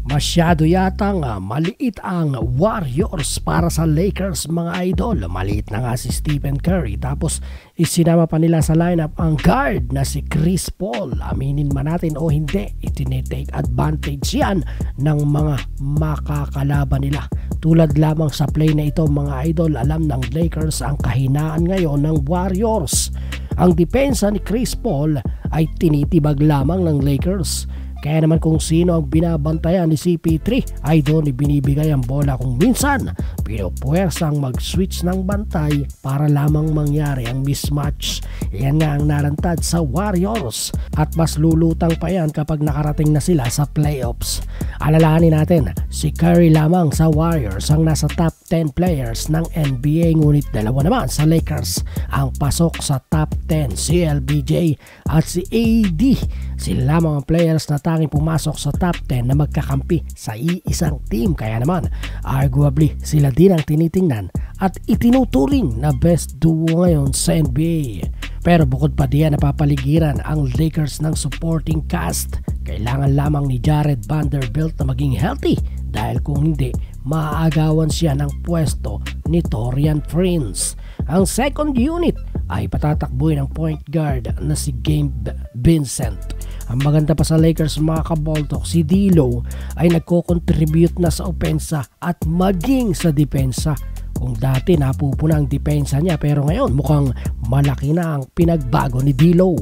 Masyado yatang maliit ang Warriors para sa Lakers mga idol. Maliit na nga si Stephen Curry, tapos isinama pa nila sa lineup ang guard na si Chris Paul. Aminin man natin o hindi, itinitake advantage yan ng mga makakalaban nila. Tulad lamang sa play na ito mga idol, alam ng Lakers ang kahinaan ngayon ng Warriors. Ang depensa ni Chris Paul ay tinitibag lamang ng Lakers. Kaya naman kung sino ang binabantayan ni CP3 ay doon ibinibigay ang bola kung minsan pinupuwersang mag-switch ng bantay para lamang mangyari ang mismatch. Yan nga ang narantad sa Warriors at mas lulutang pa yan kapag nakarating na sila sa playoffs. Alalahanin natin, si Curry lamang sa Warriors ang nasa top 10 players ng NBA, ngunit dalawa naman sa Lakers ang pasok sa top 10, si LBJ at si AD. Sila lamang ang players na tanging pumasok sa top 10 na magkakampi sa iisang team. Kaya naman, arguably sila din ang tinitingnan at itinuturing na best duo ngayon sa NBA. Pero bukod pa diyan, napapaligiran ang Lakers ng supporting cast. Kailangan lamang ni Jared Vanderbilt na maging healthy dahil kung hindi, maaagawan siya ng pwesto ni Taurean Prince. Ang second unit ay patatakbuhin ng point guard na si Gabe Vincent. Ang maganda pa sa Lakers mga kaboltok, si D'Lo ay nagko-contribute na sa opensa at maging sa depensa. Kung dati napupuna ang depensa niya, pero ngayon mukhang malaki na ang pinagbago ni D'Lo.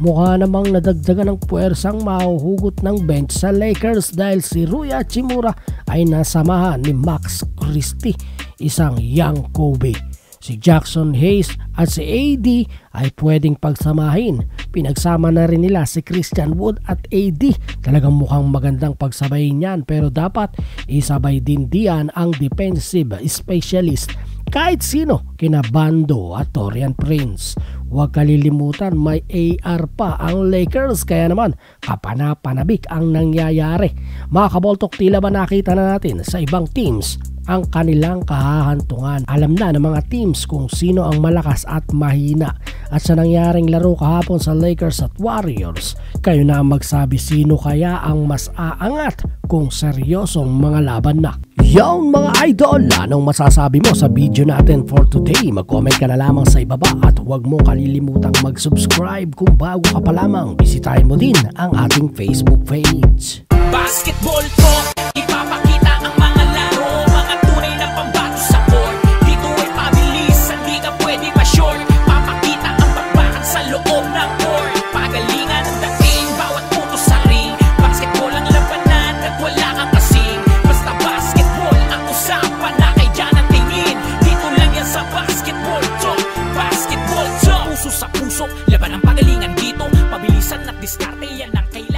Mukha namang nadagdagan ng puwersang mahuhugot ng bench sa Lakers dahil si Rui Hachimura ay nasamahan ni Max Christie, isang young Kobe. Si Jackson Hayes at si AD ay pwedeng pagsamahin. Pinagsama na rin nila si Christian Wood at AD. Talagang mukhang magandang pagsabayin yan, pero dapat isabay din diyan ang defensive specialist. Kahit sino, kina Bando at Taurean Prince. Huwag kalilimutan, may AR pa ang Lakers, kaya naman kapanapanabik ang nangyayari. Mga kaboltok, tila ba nakita na natin sa ibang teams ang kanilang kahahantungan? Alam na ng mga teams kung sino ang malakas at mahina. At sa nangyaring laro kahapon sa Lakers at Warriors, kayo na ang magsabi sino kaya ang mas aangat kung seryosong mga laban na. Yon mga idol, anong masasabi mo sa video natin for today? Mag-comment ka na lamang sa ibaba at huwag mo kalilimutang mag-subscribe kung bago ka pa lamang. Bisitahin mo din ang ating Facebook page. Basketball talk, ipapakita ang mga laro, mga tunay na pambato sa court. Dito ay pabilis, hindi ka pwede ma-short. Papakita ang bakbakan sa loob ng court. Pagalingan ang dating, bawat putos sa ring. Basketball ang labanan at wala kang kasing. Basta basketball ang usapan na kay dyan ang tingin. Dito lang yan sa basketball talk. Basketball talk, puso sa puso, laban ang pagalingan dito. Pabilisan at diskarte, yan ang kayo.